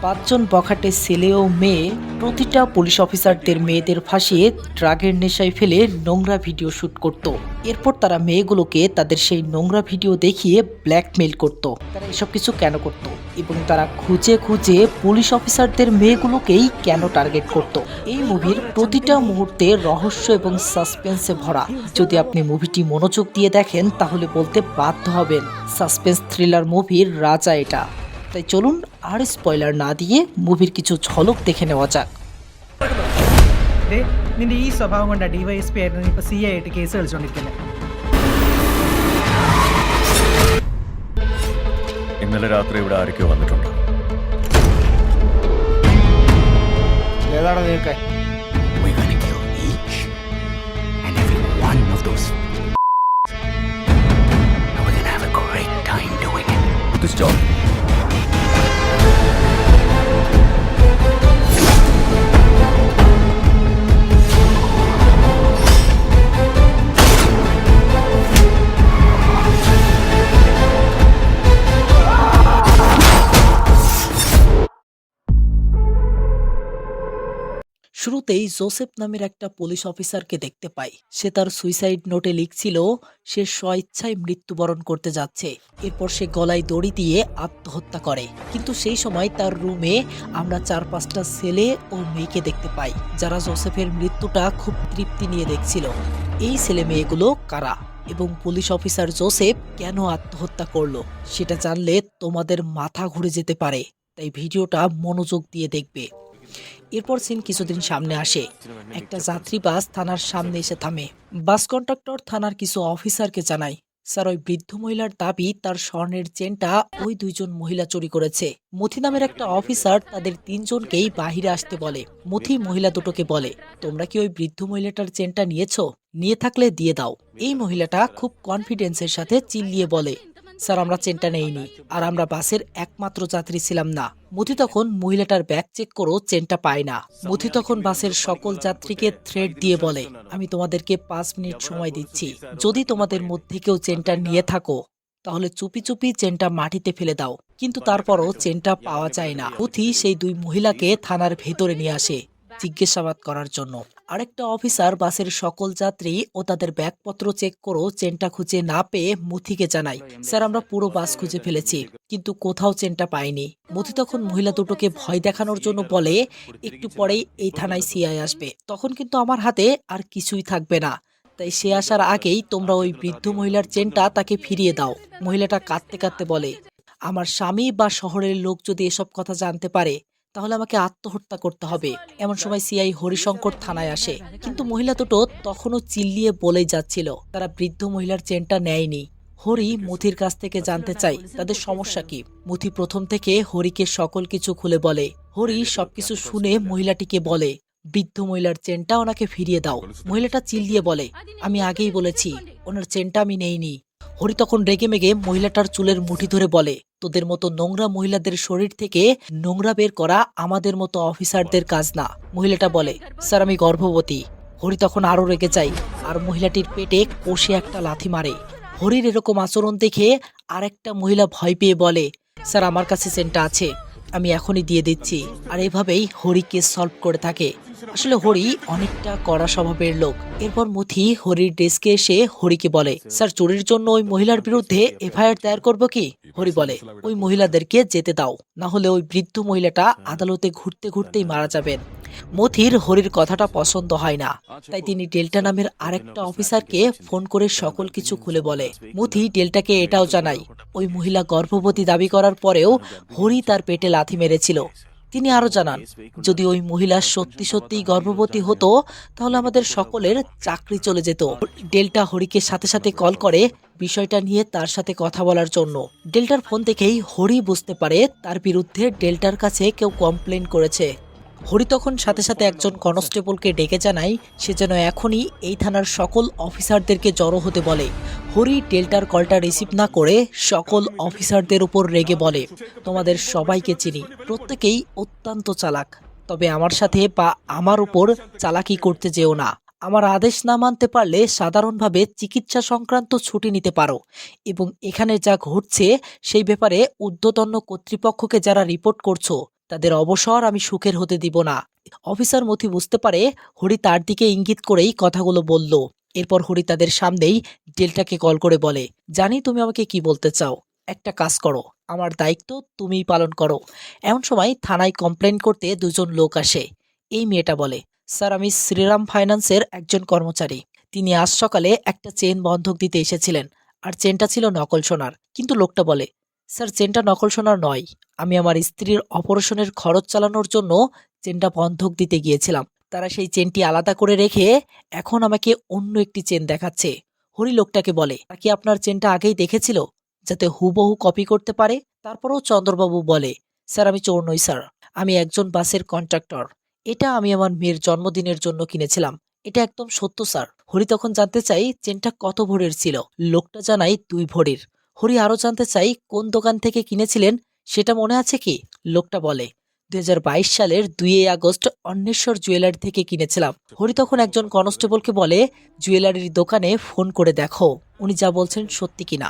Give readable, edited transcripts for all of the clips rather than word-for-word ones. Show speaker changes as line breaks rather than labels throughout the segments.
পাঁচজন বখাটে ছেলে ও মেয়ে প্রতিটা পুলিশ অফিসারদের মেয়েদের ফাঁসিয়ে ড্রাগের নেশায় ফেলে নোংরা ভিডিও শুট করত। এরপর তারা মেয়েগুলোকে তাদের সেই নোংরা ভিডিও দেখিয়ে ব্ল্যাকমেইল করত। তারা এসব কিছু কেন করত এবং তারা খুঁজে খুঁজে পুলিশ অফিসারদের মেয়েগুলোকেই কেন টার্গেট করত। এই মুভির প্রতিটা মুহূর্তে রহস্য এবং সাসপেন্সে ভরা। যদি আপনি মুভিটি মনোযোগ দিয়ে দেখেন তাহলে বলতে বাধ্য হবেন সাসপেন্স থ্রিলার মুভির রাজা এটা। তাই চলুন আর স্পয়লার না দিয়ে মুভির কিছু ঝলক দেখে নেওয়া যাক।
നിന്റെ ഈ സ്വഭാവം കൊണ്ട് ഡിവൈഎസ്പി ആയിരുന്നു ഇപ്പൊ സി ആയിട്ട് കേസ് കളിച്ചോണ്ടിരിക്കുന്നത്.
ഇന്നലെ രാത്രി ഇവിടെ ആരൊക്കെയോ വന്നിട്ടുണ്ട്.
ഏതാണ് നീക്കെ?
We're gonna kill each and every one of those. And we're gonna have a great time doing it.
This job.
শুরুতেই জোসেফ নামের একটা পুলিশ অফিসারকে দেখতে পাই। সে তার সুইসাইড নোটে লিখছিল সে স্বইচ্ছায় মৃত্যুবরণ করতে যাচ্ছে। এরপর সে গলায় দড়ি দিয়ে আত্মহত্যা করে। কিন্তু সেই সময় তার রুমে আমরা 4-5টা ছেলে ও মেয়েকে দেখতে পাই যারা জোসেফের মৃত্যুটা খুব তৃপ্তি নিয়ে দেখছিল। এই ছেলে মেয়েগুলো কারা এবং পুলিশ অফিসার জোসেফ কেন আত্মহত্যা করলো সেটা জানলে তোমাদের মাথা ঘুরে যেতে পারে। তাই ভিডিওটা মনোযোগ দিয়ে দেখবে। এরপর সিন কিছুদিন সামনে আসে। একটা যাত্রী বাস থানার সামনে এসে থামে। বাস কন্ডাক্টর থানার কিছু অফিসারকে জানায়, স্যার ওই বৃদ্ধ মহিলার দাবি তার স্বর্ণের চেনটা ওই দুইজন মহিলা চুরি করেছে। মথি নামের একটা অফিসার তাদের 3জনকেই বাহিরে আসতে বলে। মথি মহিলা দুটোকে বলে, তোমরা কি ওই বৃদ্ধ মহিলাটার চেনটা নিয়েছো? নিয়ে থাকলে দিয়ে দাও। এই মহিলাটা খুব কনফিডেন্সের সাথে চিল্লিয়ে বলে, স্যার আমরা চেনটা নেইনি, আর আমরা বাসের একমাত্র যাত্রী ছিলাম না। মথি তখন মহিলাটার ব্যাগ চেক করো চেনটা পায় না। মথি তখন বাসের সকল যাত্রীকে থ্রেট দিয়ে বলে, আমি তোমাদেরকে 5 মিনিট সময় দিচ্ছি, যদি তোমাদের মধ্যে কেউ চেনটা নিয়ে থাকো তাহলে চুপি চুপি চেনটা মাটিতে ফেলে দাও। কিন্তু তারপরও চেনটা পাওয়া যায় না। মথি সেই 2 মহিলাকে থানার ভেতরে নিয়ে আসে জিজ্ঞাসাবাদ করার জন্য। আরেকটা অফিসার বাসের সকল যাত্রী ও তাদের ব্যাগপত্র চেক করো চেনটা খুঁজে না পেয়ে মথিকে জানায়, স্যার আমরা পুরো বাস খুঁজে ফেলেছি কিন্তু কোথাও চেনটা পাইনি। মথি তখন মহিলা দুটোকে ভয় দেখানোর জন্য বলে, একটু পরেই এই থানায় সিআই আসবে, তখন কিন্তু আমার হাতে আর কিছুই থাকবে না, তাই সে আসার আগেই তোমরা ওই বৃদ্ধ মহিলার চেনটা তাকে ফিরিয়ে দাও। মহিলাটা কাঁদতে কাঁদতে বলে, আমার স্বামী বা শহরের লোক যদি এসব কথা জানতে পারে তাহলে আমাকে আত্মহত্যা করতে হবে। এমন সময় সিআই হরিশঙ্কর থানায় আসে, কিন্তু মহিলা দুটো তখনও চিল্লিয়ে বলেই যাচ্ছিল তারা বৃদ্ধ মহিলার চেনটা নেয়নি। হরি মথির কাছ থেকে জানতে চাই তাদের সমস্যা কি। মথি প্রথম থেকে হরিকে সকল কিছু খুলে বলে। হরি সবকিছু শুনে মহিলাটিকে বলে, বৃদ্ধ মহিলার চেনটা ওনাকে ফিরিয়ে দাও। মহিলাটা চিল্লিয়ে বলে, আমি আগেই বলেছি ওনার চেনটা আমি নেইনি। হরি তখন রেগে মেগে মহিলাটার চুলের মুঠি ধরে বলে, তোদের মতো নোংরা মহিলাদের শরীর থেকে নোংরা বের করা আমাদের মতো অফিসারদের কাজ না। মহিলাটা বলে, স্যার আমি গর্ভবতী। হরি তখন আরো রেগে যায় আর মহিলাটির পেটে কষে একটা লাথি মারে। হরির এরকম আচরণ দেখে আরেকটা মহিলা ভয় পেয়ে বলে, স্যার আমার কাছে চেনটা আছে, আমি এখনই দিয়ে দিচ্ছি। আর এভাবেই হরি কেস সলভ করে থাকে। আসলে হরি অনেকটা কড়া স্বভাবের লোক। এরপর মথি হরির ডেস্কে এসে হরিকে বলে, স্যার চুরির জন্য ওই মহিলার বিরুদ্ধে এফআইআর দায়ের করবো কি? হরি বলে, ওই মহিলাদেরকে যেতে দাও, না হলে ওই বৃদ্ধ মহিলাটা আদালতে ঘুরতে ঘুরতেই মারা যাবেন। মথির হরির কথাটা পছন্দ হয় না, তাই তিনি ডেল্টা নামের আরেকটা অফিসারকে ফোন করে সকল কিছু খুলে বলে। মথি ডেল্টাকে এটাও জানায় ওই মহিলা গর্ভবতী দাবি করার পরেও হরি তার পেটে লাথি মেরেছিল। তিনি আরো জানান, যদি ওই মহিলা সত্যি সত্যিই গর্ভবতী হতো তাহলে আমাদের সকলের চাকরি চলে যেত। ডেল্টা হরিকে সাথে সাথে কল করে বিষয়টা নিয়ে তার সাথে কথা বলার জন্য। ডেল্টার ফোন থেকেই হরি বুঝতে পারে তার বিরুদ্ধে ডেল্টার কাছে কেউ কমপ্লেন করেছে। হরি তখন সাথে সাথে একজন কনস্টেবলকে ডেকে জানায় সে যেন এখনই এই থানার সকল অফিসারদেরকে জড়ো হতে বলে। হরি ডেল্টার কলটা রিসিভ না করে সকল অফিসারদের উপর রেগে বলে, তোমাদের সবাইকে চিনি, প্রত্যেকেই অত্যন্ত চালাক, তবে আমার সাথে বা আমার উপর চালাকি করতে যেও না। আমার আদেশ না মানতে পারলে সাধারণভাবে চিকিৎসা সংক্রান্ত ছুটি নিতে পারো এবং এখানে যা ঘটছে সেই ব্যাপারে ঊর্ধ্বতন কর্তৃপক্ষকে যারা রিপোর্ট করছো তাদের অবসর আমি সুখের হতে দিব না। অফিসার মতি বুঝতে পারে হরি তার দিকে ইঙ্গিত করেই কথাগুলো বলল। এরপর হরি তাদের সামনেই ডেল্টাকে কল করে বলে, জানি তুমি আমাকে কি বলতে চাও, একটা কাজ করো, আমার দায়িত্ব তুমিই পালন করো। এমন সময় থানায় কমপ্লেন করতে দুজন লোক আসে। এই মেয়েটা বলে, স্যার আমি শ্রীরাম ফাইন্যান্সের একজন কর্মচারী। তিনি আজ সকালে একটা চেন বন্ধক দিতে এসেছিলেন, আর চেনটা ছিল নকল সোনার। কিন্তু লোকটা বলে, স্যার চেনটা নকল সোনার নয়, আমি আমার স্ত্রীর অপারেশনের খরচ চালানোর জন্য চেনটা বন্ধক দিতে গিয়েছিলাম। তারা সেই চেনটি আলাদা করে রেখে এখন আমাকে অন্য একটি চেন দেখাচ্ছে। হরি লোকটাকে বলে, তাকে আপনার চেনটা আগেই দেখেছিল যাতে হুবহু কপি করতে পারে? তারপরও চন্দ্রবাবু বলে, স্যার আমি চোর নই স্যার, আমি একজন বাসের কন্ট্রাক্টর। এটা আমি আমার মেয়ের জন্মদিনের জন্য কিনেছিলাম, এটা একদম সত্য স্যার। হরি তখন জানতে চাই চেনটা কত ভরির ছিল। লোকটা জানাই 2 ভরির। হরি আরো জানতে চাই কোন দোকান থেকে কিনেছিলেন সেটা মনে আছে কি? লোকটা বলে, 2022 সালের 2 আগস্ট অন্বেশ্বর জুয়েলারি থেকে কিনেছিলাম। হরি তখন একজন কনস্টেবলকে বলে, জুয়েলারির দোকানে ফোন করে দেখো উনি যা বলছেন সত্যি কিনা।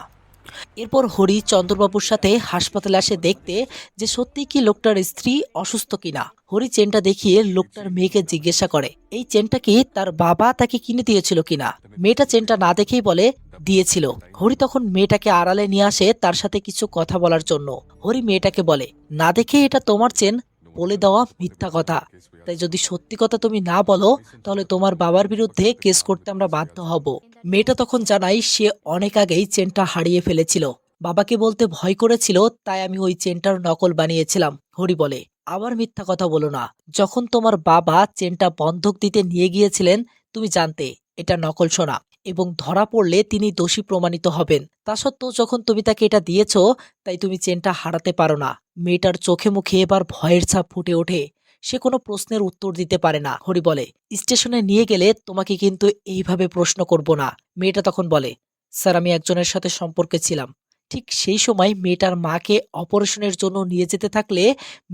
এরপর হরি চন্দ্রবাবুর সাথে হাসপাতালে আসে দেখতে যে সত্যি কি লোকটার স্ত্রী অসুস্থ কিনা। হরি চেনটা দেখিয়ে লোকটার মেয়েকে জিজ্ঞাসা করে, এই চেনটা কি তার বাবা তাকে কিনে দিয়েছিল কিনা? মেয়েটা চেনটা না দেখেই বলে, দিয়েছিল। হরি তখন মেয়েটাকে আড়ালে নিয়ে আসে তার সাথে কিছু কথা বলার জন্য। হরি মেয়েটাকে বলে, না দেখে এটা তোমার চেন বলে দেওয়া মিথ্যা কথা, তাই যদি সত্যি কথা তুমি না বলো তাহলে তোমার বাবার বিরুদ্ধে কেস করতে আমরা বাধ্য হব। মেয়েটা তখন জানাই সে অনেক আগেই চেনটা হারিয়ে ফেলেছিল, বাবাকে বলতে ভয় করেছিল, তাই আমি ওই চেনটার নকল বানিয়েছিলাম। হরি বলে, আবার মিথ্যা কথা বলো না, যখন তোমার বাবা চেনটা বন্ধক দিতে নিয়ে গিয়েছিলেন তুমি জানতে এটা নকল সোনা এবং ধরা পড়লে তিনি দোষী প্রমাণিত হবেন। তা সত্ত্বেও যখন তুমি তাকে এটা দিয়েছো তাই তুমি চেনটা হারাতে পারো না। মেয়েটার চোখে মুখে এবার ভয়ের ছাপ ফুটে ওঠে, সে কোনো প্রশ্নের উত্তর দিতে পারে না। হরি বলে, স্টেশনে নিয়ে গেলে তোমাকে কিন্তু এইভাবে প্রশ্ন করব না। মেয়েটা তখন বলে, স্যার আমি একজনের সাথে সম্পর্কে ছিলাম। ঠিক সেই সময় মেয়েটার মাকে অপারেশনের জন্য নিয়ে যেতে থাকলে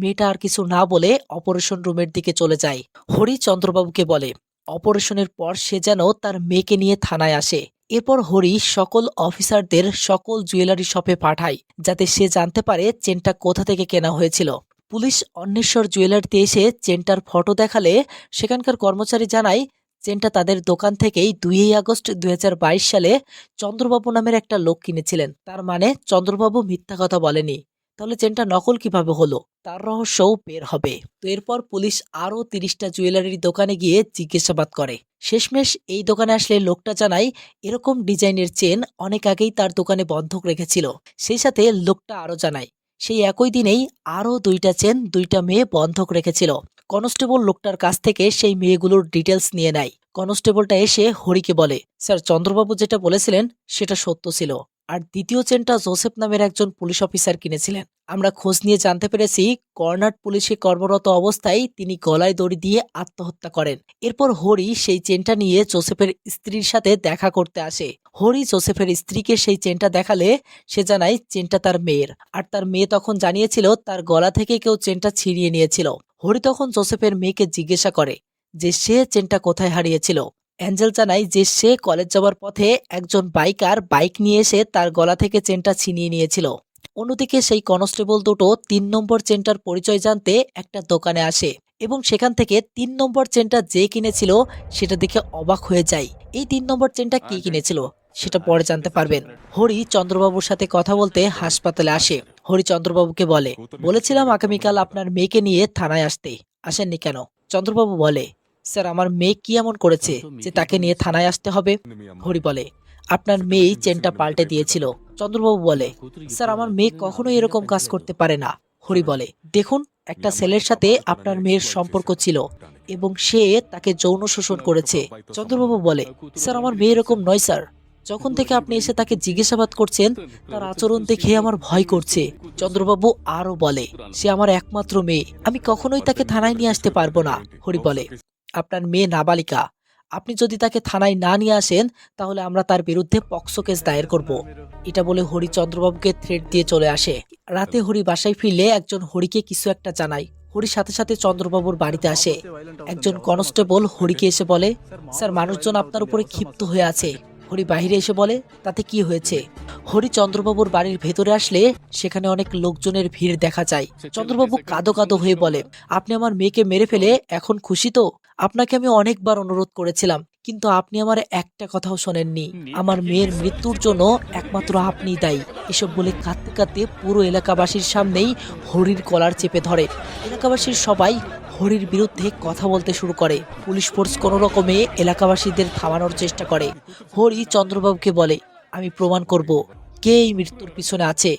মেয়েটা আর কিছু না বলে অপারেশন রুমের দিকে চলে যায়। হরি চন্দ্রবাবুকে বলে, অপারেশনের পর সে যেন তার মেয়েকে নিয়ে থানায় আসে। এরপর হরি সকল অফিসারদের সকল জুয়েলারি শপে পাঠায় যাতে সে জানতে পারে চেনটা কোথা থেকে কেনা হয়েছিল। পুলিশ অন্বেশ্বর জুয়েলারিতে এসে চেনটার ফটো দেখালে সেখানকার কর্মচারী জানায় চেনটা তাদের দোকান থেকেই 2 আগস্ট 2022 সালে চন্দ্রবাবু নামের একটা লোক কিনেছিলেন। তার মানে চন্দ্রবাবু মিথ্যা কথা বলেনি। তাহলে চেনটা নকল কিভাবে হলো তার রহস্যও বের হবে। তো এরপর পুলিশ আরও 30টা জুয়েলারির দোকানে গিয়ে জিজ্ঞাসাবাদ করে। শেষমেশ এই দোকানে আসলে লোকটা জানায় এরকম ডিজাইনের চেন অনেক আগেই তার দোকানে বন্ধক রেখেছিল। সেই সাথে লোকটা আরও জানায় সেই একই দিনেই আরও 2টা চেন 2টা মেয়ে বন্ধক রেখেছিল। কনস্টেবল লোকটার কাছ থেকে সেই মেয়েগুলোর ডিটেলস নিয়ে নেয়। কনস্টেবলটা এসে হরিকে বলে, স্যার চন্দ্রবাবু যেটা বলেছিলেন সেটা সত্য ছিল, আর দ্বিতীয় চেনটা জোসেফ নামের একজন পুলিশ অফিসার কিনেছিলেন। আমরা খোঁজ নিয়ে জানতে পেরেছি কর্নাট পুলিশে কর্মরত অবস্থায় তিনি গলায় দড়ি দিয়ে আত্মহত্যা করেন। এরপর হরি সেই চেনটা নিয়ে জোসেফের স্ত্রীর সাথে দেখা করতে আসে। হরি জোসেফের স্ত্রীকে সেই চেনটা দেখালে সে জানায় চেনটা তার মেয়ের, আর তার মেয়ে তখন জানিয়েছিল তার গলা থেকে কেউ চেনটা ছিনিয়ে নিয়েছিল। হরি তখন জোসেফের মেয়েকে জিজ্ঞাসা করে যে সে চেনটা কোথায় হারিয়েছিল। অ্যাঞ্জেল জানায় যে সে কলেজ যাওয়ার পথে একজন বাইকার বাইক নিয়ে এসে তার গলা থেকে চেনটা ছিনিয়ে নিয়েছিল। অন্যদিকে সেই কনস্টেবল দুটো 3 নম্বর চেনটার পরিচয় জানতে একটা দোকানে আসে এবং সেখান থেকে 3 নম্বর চেনটা যে কিনেছিল সেটা দেখে অবাক হয়ে যায়। এই 3 নম্বর চেনটা কে কিনেছিল সেটা পরে জানতে পারবেন। হরি চন্দ্রবাবুর সাথে কথা বলতে হাসপাতালে আসে। হরি চন্দ্রবাবুকে বলে, বলেছিলাম আগামীকাল আপনার মেয়েকে নিয়ে থানায় আসতে, আসেননি কেন? চন্দ্রবাবু বলে, স্যার আমার মেয়ে কি এমন করেছে যে তাকে নিয়ে থানায় আসতে হবে? হরি বলে, আপনার মেয়েই চেনটা পাল্টে দিয়েছিল। চন্দ্রবাবু বলে, স্যার আমার মেয়ে কখনোই এরকম কাজ করতে পারে না। হরি বলে, দেখুন একটা ছেলের সাথে আপনার মেয়ের সম্পর্ক ছিল এবং সে তাকে যৌন শোষণ করেছে। চন্দ্রবাবু বলে, স্যার আমার মেয়ে এরকম নয় স্যার, যখন থেকে আপনি এসে তাকে জিজ্ঞাসাবাদ করছেন তার আচরণ দেখে আমার ভয় করছে। চন্দ্রবাবু আরো বলে, সে আমার একমাত্র মেয়ে, আমি কখনোই তাকে থানায় নিয়ে আসতে পারবো না। হরি বলে, আপনার মেয়ে নাবালিকা, আপনি যদি তাকে থানায় না নিয়ে আসেন তাহলে আমরা তার বিরুদ্ধে পক্সো কেস দায়ের করব। এটা বলে হরি চন্দ্রবাবুকে থ্রেট দিয়ে চলে আসে। রাতে হরি বাসায় ফিরলে একজন হরিকে কিছু একটা জানায়। হরির সাথে সাথে চন্দ্রবাবুর বাড়িতে আসে। একজন কনস্টেবল হরিকে এসে বলে, স্যার মানুষজন আপনার উপরে ক্ষিপ্ত হয়ে আছে, হরি বাইরে এসে বলে, তাতে কি হয়েছে? হরি চন্দ্রবাবুর বাড়ির ভেতরে আসলে সেখানে অনেক লোকজনের ভিড় দেখা যায়। চন্দ্রবাবু কাঁদো কাঁদো হয়ে বলে, আপনি আমার মেয়েকে মেরে ফেলে এখন খুশি তো? আপনাকে আমি অনেকবার অনুরোধ করেছিলাম, কিন্তু আপনি আমার একটা কথাও শোনেননি। আমার মেয়ের মৃত্যুর জন্য একমাত্র আপনিই দায়ী। এসব বলে কাঁদতে কাঁদতে পুরো এলাকাবাসীর সামনেই হরির কলার চেপে ধরে। এলাকাবাসীর সবাই হরির বিরুদ্ধে কথা বলতে শুরু করে। পুলিশ ফোর্স কোনো রকমে এলাকাবাসীদের থামানোর চেষ্টা করে। হরি চন্দ্রবাবুকে বলে, আমি প্রমাণ করব কে এই মৃত্যুর পিছনে আছে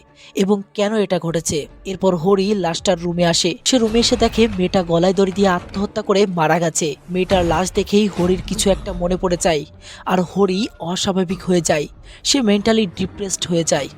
এবং কেন এটা ঘটেছে। এরপর হরি লাশটার রুমে আসে। সে রুমে এসে দেখে মেয়েটা গলায় দড়ি দিয়ে আত্মহত্যা করে মারা গেছে। মেয়েটার লাশ দেখেই হরির কিছু একটা মনে পড়ে যায়, আর হরি অস্বাভাবিক হয়ে যায়। সে মেন্টালি ডিপ্রেসড হয়ে যায়।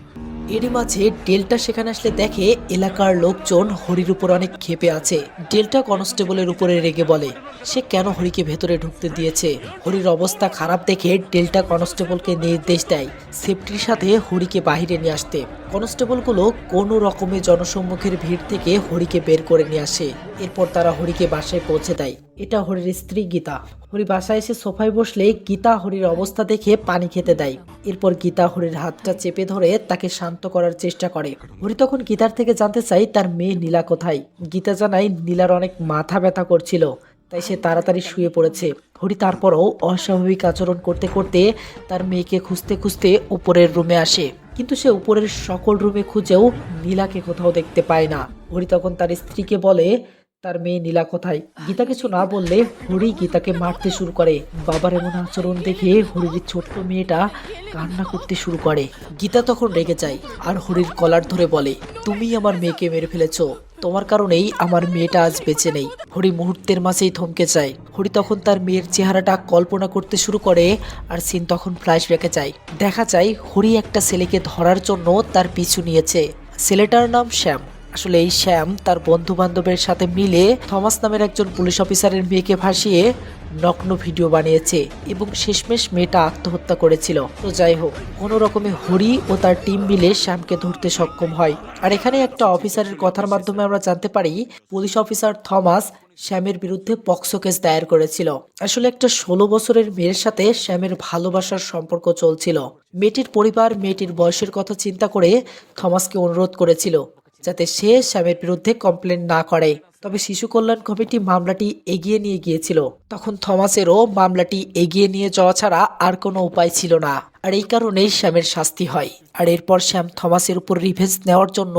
এরই মাঝে ডেল্টা সেখানে আসলে দেখে এলাকার লোকজন হরির উপর অনেক ক্ষেপে আছে। ডেল্টা কনস্টেবলের উপরে রেগে বলে, সে কেন হরিকে ভেতরে ঢুকতে দিয়েছে। হরির অবস্থা খারাপ দেখে ডেল্টা কনস্টেবলকে নির্দেশ দেয় সেফটির সাথে হরিকে বাহিরে নিয়ে আসতে। কনস্টেবলগুলো কোনো রকমে জনসম্মুখের ভিড় থেকে হরিকে বের করে নিয়ে আসে। এরপর তারা হরিকে বাসায় পৌঁছে দেয়। এটা হরির স্ত্রী গীতা। হরি বাসায় এসে সোফায় বসলে গীতা হরির অবস্থা দেখে পানি খেতে দেয়। এরপর গীতা হরির হাতটা চেপে ধরে তাকে শান্ত করার চেষ্টা করে। হরি তখন গীতার থেকে জানতে চায় তার মেয়ে নীলা কোথায়। গীতা জানায় নীলার অনেক মাথা ব্যথা করছিল, তাই সে তাড়াতাড়ি শুয়ে পড়েছে। হরি তারপরও অস্বাভাবিক আচরণ করতে করতে তার মেয়েকে খুঁজতে খুঁজতে উপরের রুমে আসে, কিন্তু সে উপরের সকল রুমে খুঁজেও নীলাকে কোথাও দেখতে পায় না। হরি তখন তার স্ত্রীকে বলে তার মেয়ে নীলা কোথায়। গীতা কিছু না বললে হরি গীতাকে মারতে শুরু করে। বাবার এমন আচরণ দেখে হরির ছোট্ট মেয়েটা কান্না করতে শুরু করে। গীতা তখন রেগে যায় আর হরির কলার ধরে বলে, তুমি আমার মেয়েকে মেরে ফেলেছো, তোমার কারণেই আমার মেয়েটা আজ বেঁচে নেই। হরি মুহূর্তের মাঝেই থমকে যায়। হরি তখন তার মেয়ের চেহারাটা কল্পনা করতে শুরু করে, আর সিন তখন ফ্ল্যাশব্যাকে যায়। দেখা যায় হরি একটা ছেলেকে ধরার জন্য তার পিছু নিয়েছে। ছেলেটার নাম শ্যাম। আসলে এই শ্যাম তার বন্ধু বান্ধবের সাথে মিলে থমাস নামের একজন পুলিশ অফিসারের মেয়েকে ভাসিয়ে নগ্ন ভিডিও বানিয়েছে এবং শেষমেশ মেয়েটা আত্মহত্যা করেছিল। তো যাই হোক, কোনো রকমে হরি ও তার টিম মিলে শ্যামকে ধরতে সক্ষম হয়। আর এখানে একটা অফিসারের কথার মাধ্যমে আমরা জানতে পারি পুলিশ অফিসার থমাস শ্যামের বিরুদ্ধে পক্সো কেস দায়ের করেছিল। আসলে একটা 16 বছরের মেয়ের সাথে শ্যামের ভালোবাসার সম্পর্ক চলছিল। মেয়েটির পরিবার মেয়েটির বয়সের কথা চিন্তা করে থমাসকে অনুরোধ করেছিল যাতে সে শ্যামের বিরুদ্ধে কমপ্লেন না করে। তবে শিশু কল্যাণ কমিটি মামলাটি এগিয়ে নিয়ে গিয়েছিল। তখন থমাসেরও মামলাটি এগিয়ে নিয়ে যাওয়া ছাড়া আর কোনো উপায় ছিল না, আর এই কারণেই শ্যামের শাস্তি হয়। আর এরপর শ্যাম থমাসের উপর রিভেঞ্জ নেওয়ার জন্য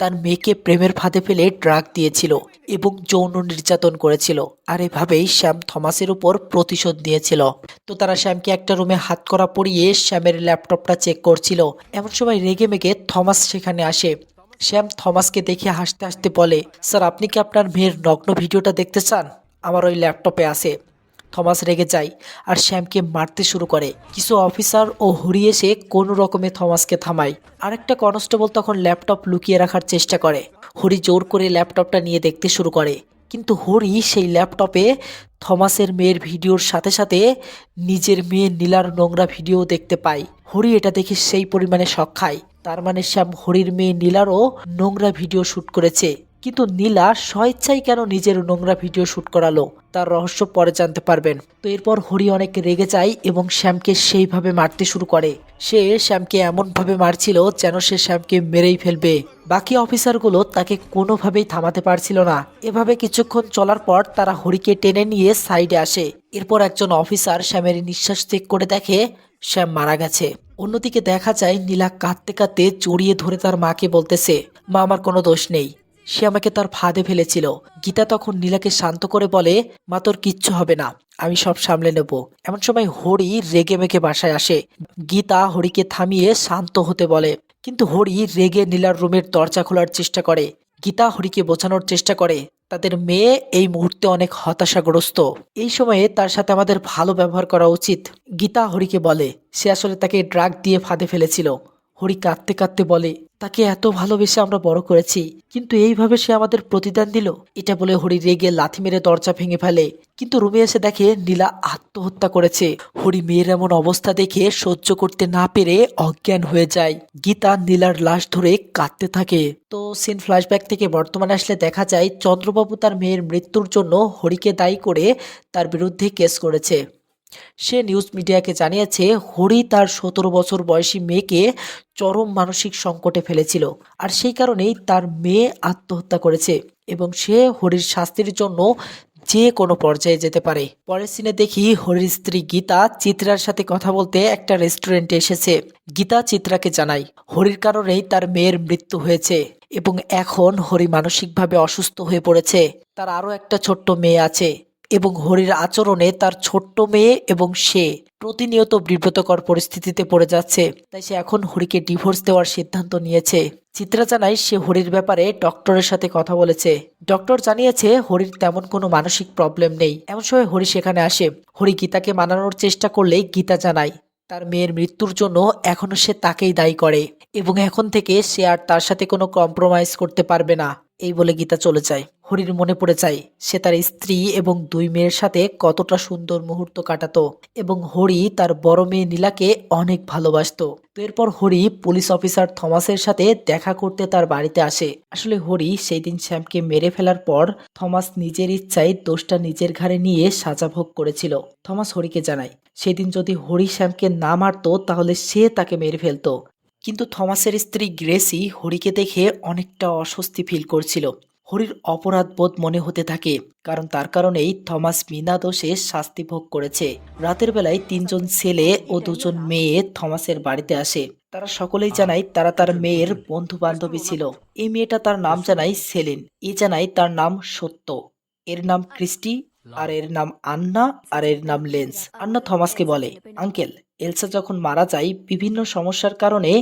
তার মেয়েকে প্রেমের ফাঁদে ফেলে ড্রাগ দিয়েছিল এবং যৌন নির্যাতন করেছিল। আর এভাবেই শ্যাম থমাসের উপর প্রতিশোধ নিয়েছিল। তো তারা শ্যামকে একটা রুমে হাতকড়া পরিয়ে শ্যামের ল্যাপটপটা চেক করছিল। এমন সময় রেগে মেগে থমাস সেখানে আসে। শ্যাম থমাসকে দেখে হাসতে হাসতে বলে, স্যার আপনি কি আপনার মেয়ের নগ্ন ভিডিওটা দেখতে চান? আমার ওই ল্যাপটপে আছে। থমাস রেগে যায় আর শ্যামকে মারতে শুরু করে। কিছু অফিসার ও হরি এসে কোনো রকমে থমাসকে থামায়। আরেকটা কনস্টেবল তখন ল্যাপটপ লুকিয়ে রাখার চেষ্টা করে। হরি জোর করে ল্যাপটপটা নিয়ে দেখতে শুরু করে, কিন্তু হরি সেই ল্যাপটপে থমাসের মেয়ের ভিডিওর সাথে সাথে নিজের মেয়ে নীলার নোংরা ভিডিও দেখতে পায়। হরি এটা দেখে সেই পরিমাণে শক খায়। তার মানে শ্যাম হরির মেয়ে নীলারও নোংরা ভিডিও শুট করেছে। কিন্তু নীলা স্বেচ্ছায় কেন নিজের নোংরা ভিডিও শুট করালো, তার রহস্য পরে জানতে পারবেন। তো এরপর হরি অনেক রেগে যায় এবং শ্যামকে সেইভাবে মারতে শুরু করে। সে শ্যামকে এমনভাবে মারছিল যেন সে শ্যামকে মেরেই ফেলবে। বাকি অফিসারগুলো তাকে কোনোভাবেই থামাতে পারছিল না। এভাবে কিছুক্ষণ চলার পর তারা হরিকে টেনে নিয়ে সাইডে আসে। এরপর একজন অফিসার শ্যামের নিঃশ্বাস চেক করে দেখে শ্যাম মারা গেছে। অন্যদিকে দেখা যায় নীলা কাঁদতে কাঁদতে জড়িয়ে ধরে তার মাকে বলতেছে, মা আমার কোনো দোষ নেই, সে আমাকে তার ফাঁদে ফেলেছিল। গীতা তখন নীলাকে শান্ত করে বলে, মা তোর কিচ্ছু হবে না, আমি সব সামলে নেব। এমন সময় হরি রেগে মেগে বাসায় আসে। গীতা হরিকে থামিয়ে শান্ত হতে বলে, কিন্তু হরি রেগে নীলার রুমের দরজা খোলার চেষ্টা করে। গীতা হরিকে বোঝানোর চেষ্টা করে তাদের মেয়ে এই মুহূর্তে অনেক হতাশাগ্রস্ত। এই সময়ে তার সাথে আমাদের ভালো ব্যবহার করা উচিত। গীতা হরিকে বলে সে আসলে তাকে ড্রাগ দিয়ে ফাঁদে ফেলেছিল। হরি কাঁদতে কাঁদতে বলে, তাকে এত ভালোবেসে আমরা বড় করেছি, কিন্তু এইভাবে সে আমাদের প্রতিদান দিল। এটা বলে হরি রেগে লাথি মেরে দরজা ভেঙে ফেলে। কিন্তু রুমে এসে দেখে নীলা আত্মহত্যা করেছে। হরি মেয়ের এমন অবস্থা দেখে সহ্য করতে না পেরে অজ্ঞান হয়ে যায়। গীতা নীলার লাশ ধরে কাঁদতে থাকে। তো সিন ফ্ল্যাশব্যাক থেকে বর্তমানে আসলে দেখা যায় চন্দ্রবাবু তার মেয়ের মৃত্যুর জন্য হরিকে দায়ী করে তার বিরুদ্ধে কেস করেছে। সে নিউজ মিডিয়াকে জানিয়েছে হরি তার 17 বছর বয়সী মেয়েকে চরম মানসিক সংকটে ফেলেছিল, আর সেই কারণেই তার মেয়ে আত্মহত্যা করেছে এবং সে হরির শাস্তির জন্য যে কোনো পর্যায়ে যেতে পারে। পরের সিনে দেখি হরির স্ত্রী গীতা চিত্রার সাথে কথা বলতে একটা রেস্টুরেন্টে এসেছে। গীতা চিত্রাকে জানায় হরির কারণেই তার মেয়ের মৃত্যু হয়েছে এবং এখন হরি মানসিকভাবে অসুস্থ হয়ে পড়েছে। তার আরও একটা ছোট্ট মেয়ে আছে এবং হরির আচরণে তার ছোট্ট মেয়ে এবং সে প্রতিনিয়ত বিব্রতকর পরিস্থিতিতে পড়ে যাচ্ছে। তাই সে এখন হরিকে ডিভোর্স দেওয়ার সিদ্ধান্ত নিয়েছে। চিত্রা জানায় সে হরির ব্যাপারে ডক্টরের সাথে কথা বলেছে। ডক্টর জানিয়েছে হরির তেমন কোনো মানসিক প্রবলেম নেই। এমন সময় হরি সেখানে আসে। হরি গীতাকে মানানোর চেষ্টা করলেই গীতা জানায় তার মেয়ের মৃত্যুর জন্য এখনো সে তাকেই দায়ী করে এবং এখন থেকে সে আর তার সাথে কোনো কম্প্রোমাইজ করতে পারবে না। এই বলে গীতা চলে যায়। হরির মনে পড়ে যায় সে তার স্ত্রী এবং 2 মেয়ের সাথে কতটা সুন্দর মুহূর্ত কাটাতো এবং হরি তার বড় মেয়ে নীলাকে অনেক ভালোবাসতো। তো এরপর হরি পুলিশ অফিসার থমাসের সাথে দেখা করতে তার বাড়িতে আসে। আসলে হরি সেই দিন শ্যামকে মেরে ফেলার পর থমাস নিজের ইচ্ছায় দোষটা নিজের ঘাড়ে নিয়ে সাজা ভোগ করেছিল। থমাস হরিকে জানায় সেদিন যদি হরি শ্যামকে না মারতো তাহলে সে তাকে মেরে ফেলতো। কিন্তু থমাসের স্ত্রী গ্রেসি হরিকে দেখে অনেকটা অস্বস্তি ফিল করছিল। হরির অপরাধবোধ মনে হতে থাকে, কারণ তার কারণেই থমাস বিনা দোষে শাস্তি ভোগ করেছে। রাতের বেলায় 3 জন ছেলে ও 2 জন মেয়ে থমাসের বাড়িতে আসে। তারা সকলেই জানায় তারা তার মেয়ের বন্ধু বান্ধবী ছিল। এই মেয়েটা তার নাম জানায় সেলিন, এ জানায় তার নাম সত্য, এর নাম ক্রিস্টি, আর এর নাম আন্না, আর এর নাম লেন্স। আন্না থমাসকে বলে, আঙ্কেল, এলসা যখন মারা যায় বিভিন্ন সমস্যার কারণে